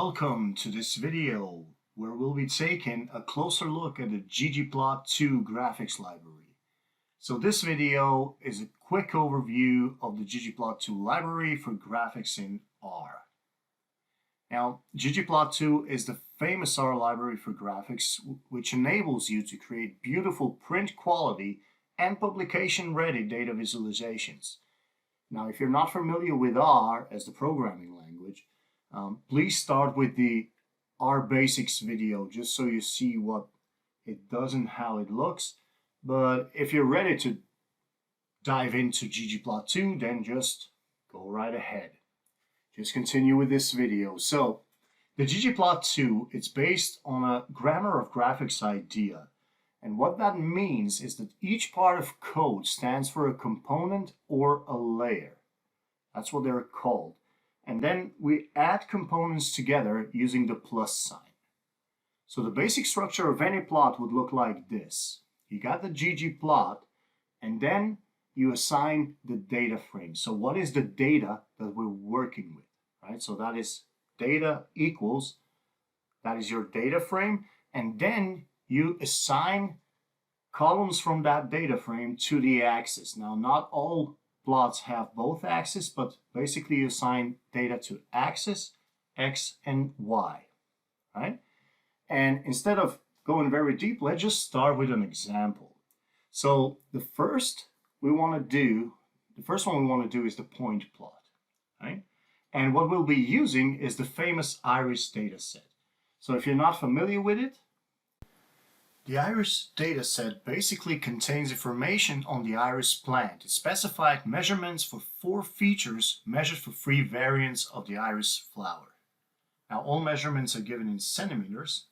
Welcome to this video where we'll be taking a closer look at the ggplot2 graphics library. So this video is a quick overview of the ggplot2 library for graphics in R. Now, ggplot2 is the famous R library for graphics which enables you to create beautiful print quality and publication-ready data visualizations. Now, if you're not familiar with R as the programming language, please start with the R Basics video just so you see what it does and how it looks. But if you're ready to dive into ggplot2, then just go right ahead. Just continue with this video. So the ggplot2, it's based on a grammar of graphics idea. And what that means is that each part of code stands for a component or a layer. That's what they're called. And then we add components together using the plus sign. So the basic structure of any plot would look like this. You got the ggplot, and then you assign the data frame. So what is the data that we're working with, right? So that is data equals, that is your data frame, and then you assign columns from that data frame to the axis. Now, not all plots have both axes, but basically you assign data to axis, X and Y, right? And instead of going very deep, let's just start with an example. So the first one we want to do is the point plot, right? And what we'll be using is the famous iris dataset. So if you're not familiar with it, the iris dataset basically contains information on the iris plant. It specified measurements for 4 features measured for 3 variants of the iris flower. Now all measurements are given in centimeters.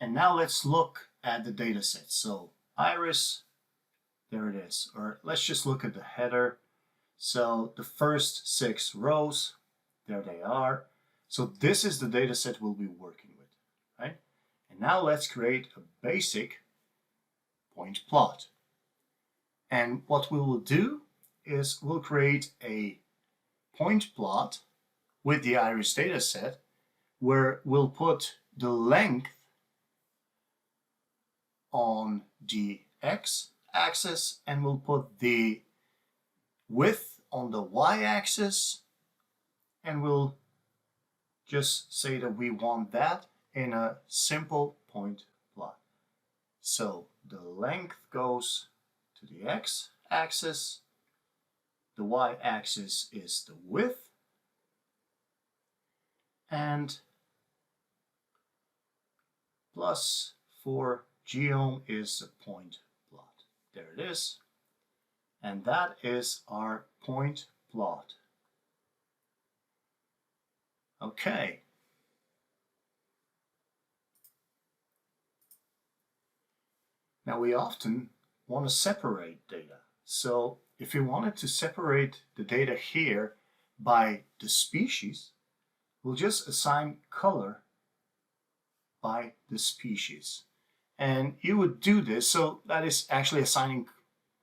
And now let's look at the dataset. So iris, there it is. Or let's just look at the header. So the first 6 rows, there they are. So this is the dataset we'll be working with, right? And now let's create a basic point plot. And what we will do is we'll create a point plot with the iris dataset where we'll put the length on the x-axis and we'll put the width on the y-axis, and we'll just say that we want that in a simple point plot. So the length goes to the x-axis, the y-axis is the width, and plus 4 geom is the point plot. There it is. And that is our point plot. Okay. Now we often want to separate data. So if we wanted to separate the data here by the species, we'll just assign color by the species. And you would do this, so that is actually assigning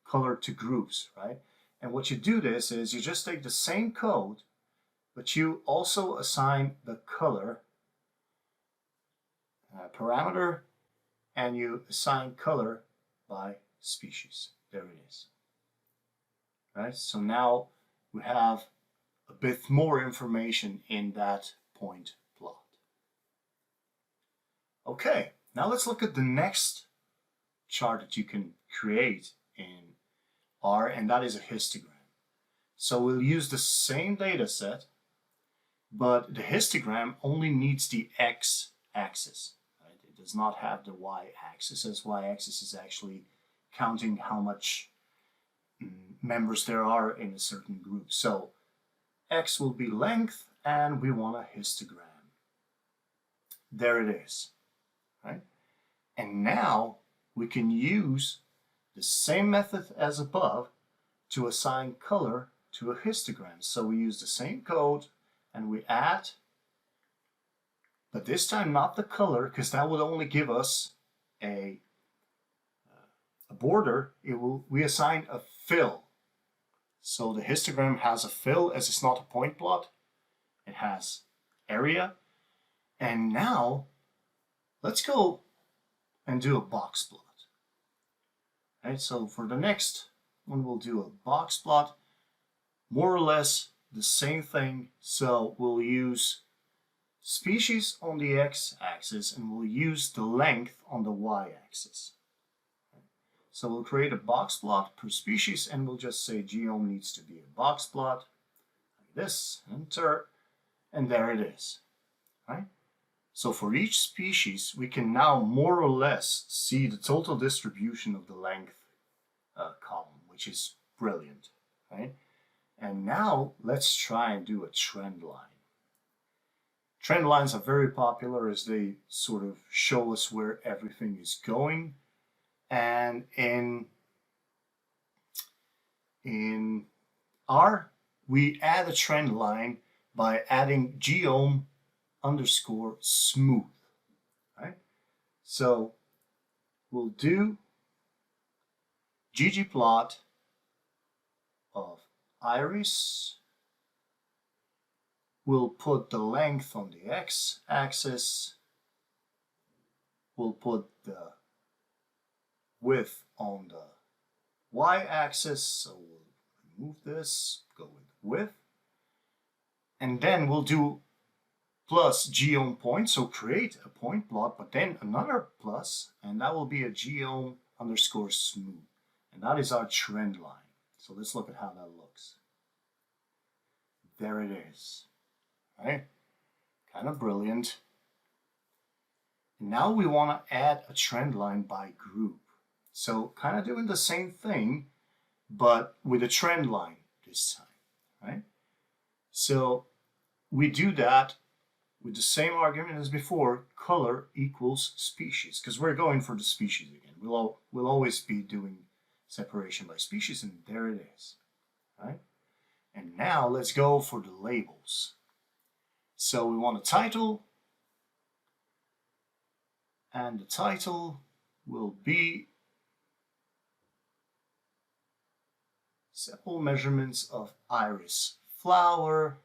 color to groups, right? And what you do this is you just take the same code, but you also assign the color parameter, and you assign color by species. There it is. Right? So now we have a bit more information in that point plot. Okay, now let's look at the next chart that you can create in R, and that is a histogram. So we'll use the same data set, but the histogram only needs the x-axis. It does not have the y-axis, as y-axis is actually counting how much members there are in a certain group. So x will be length, and we want a histogram. There it is, right? And now we can use the same method as above to assign color to a histogram. So we use the same code and we add, but this time not the color, because that would only give us a border. We assign a fill. So the histogram has a fill, as it's not a point plot. It has area, And now let's go and do a box plot. Right, so for the next one, we'll do a box plot, more or less the same thing. So we'll use species on the x-axis and we'll use the length on the y-axis. So we'll create a box plot per species and we'll just say geom needs to be a box plot like this, enter, and there it is. Right? So for each species, we can now more or less see the total distribution of the length column, which is brilliant, right? And now let's try and do a trend line. Trend lines are very popular as they sort of show us where everything is going. And in R, we add a trend line by adding geom underscore smooth, right? So we'll do ggplot of iris. We'll put the length on the x-axis. We'll put the width on the y-axis. So we'll remove this, go with width. And then we'll do plus geom point, so create a point plot, but then another plus, and that will be a geom underscore smooth. And that is our trend line. So let's look at how that looks. There it is. Right? Kind of brilliant. And now we want to add a trend line by group. So kind of doing the same thing, but with a trend line this time. Right? So we do that with the same argument as before, color equals species, because we're going for the species again. We'll always be doing separation by species, and there it is, right? And now let's go for the labels. So we want a title, and the title will be sample measurements of iris flower.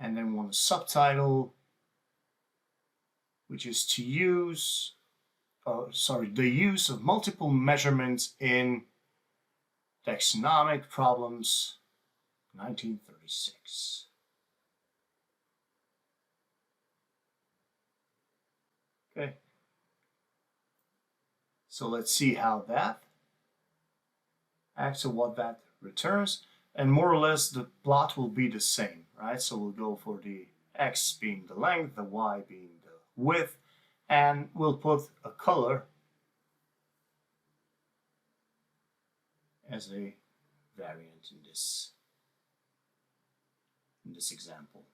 And then we want a subtitle, which is the use of multiple measurements in taxonomic problems 1936. Okay. So let's see how that acts or what that returns. And more or less the plot will be the same, right? So we'll go for the x being the length, the y being the width, and we'll put a color as a variant in this example.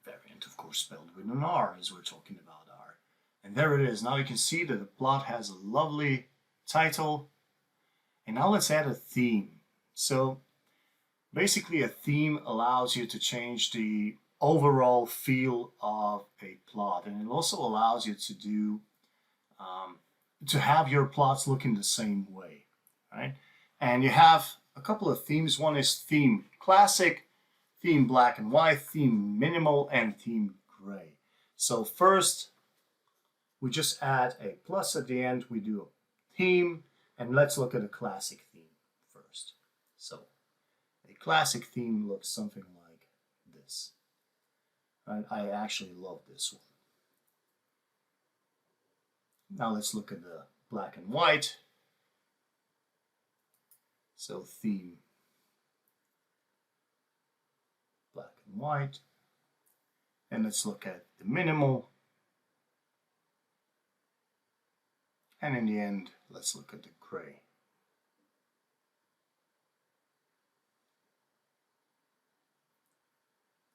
Variant, of course, spelled with an R, as we're talking about R. And there it is. Now you can see that the plot has a lovely title. And now let's add a theme. So basically a theme allows you to change the overall feel of a plot. And it also allows you to do to have your plots looking the same way, right? And you have a couple of themes. One is theme classic, theme black and white, theme minimal, and theme gray. So first, we just add a plus at the end. We do a theme, and let's look at a classic theme first. So a classic theme looks something like this. Right? I actually love this one. Now let's look at the black and white. So theme black and white. And let's look at the minimal. And in the end, let's look at the gray.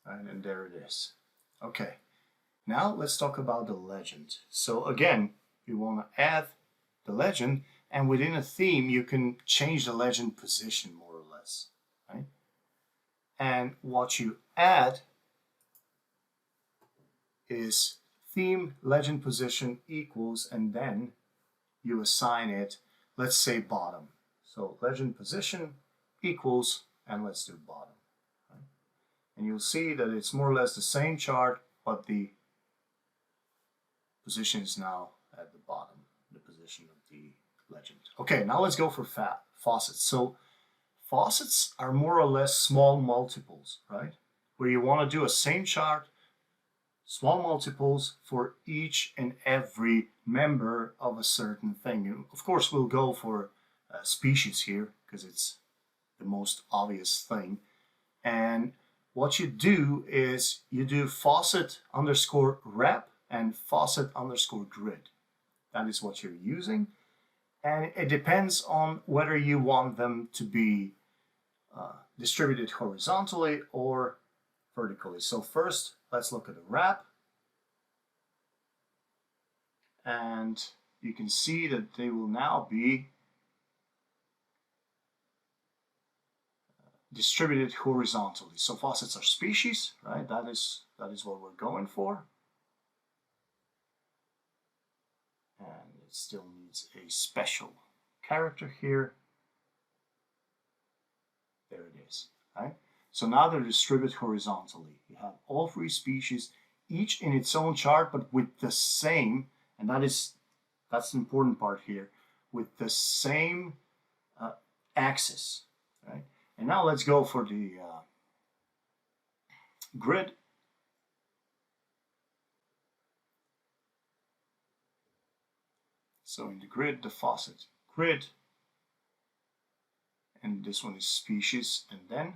And there it is. Okay, now let's talk about the legend. So again, you want to add the legend, and within a theme, you can change the legend position more or less, right? And what you add is theme legend position equals, and then you assign it, let's say bottom. So legend position equals, and let's do bottom. Right? And you'll see that it's more or less the same chart, but the position is now at the bottom, the position of the legend. Okay, now let's go for facets. So facets are more or less small multiples, right? Where you want to do a same chart, small multiples for each and every member of a certain thing. And of course, we'll go for species here because it's the most obvious thing. And what you do is you do facet underscore rep and facet underscore grid. That is what you're using. And it depends on whether you want them to be distributed horizontally or vertically. So first, let's look at the wrap. And you can see that they will now be distributed horizontally. So facets are species, right? That is what we're going for. And it still needs a special character here. There it is, right? So now they're distributed horizontally. You have all three species, each in its own chart, but with the same, and that's the important part here, with the same axis, right? And now let's go for the grid. So in the grid, the facet grid, and this one is species, and then,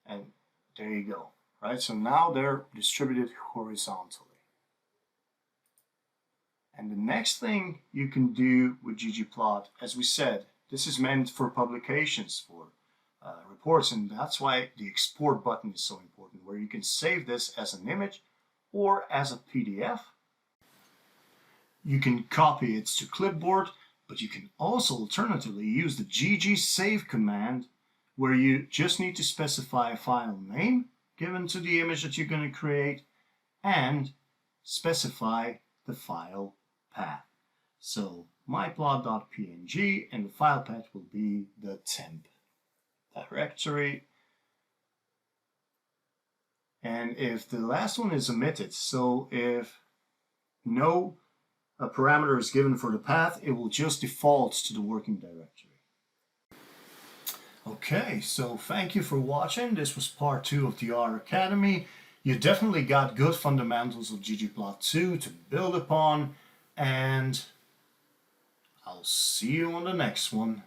and there you go, right? So now they're distributed horizontally. And the next thing you can do with ggplot, as we said, this is meant for publications, for reports, and that's why the export button is so important, where you can save this as an image or as a PDF. You can copy it to clipboard, but you can also alternatively use the ggsave command, where you just need to specify a file name given to the image that you're going to create and specify the file path. So myplot.png, and the file path will be the temp directory. And if the last one is omitted, so if no parameter is given for the path, it will just default to the working directory. Okay, so thank you for watching. This was part 2 of the R Academy. You definitely got good fundamentals of ggplot2 to build upon, and I'll see you on the next one.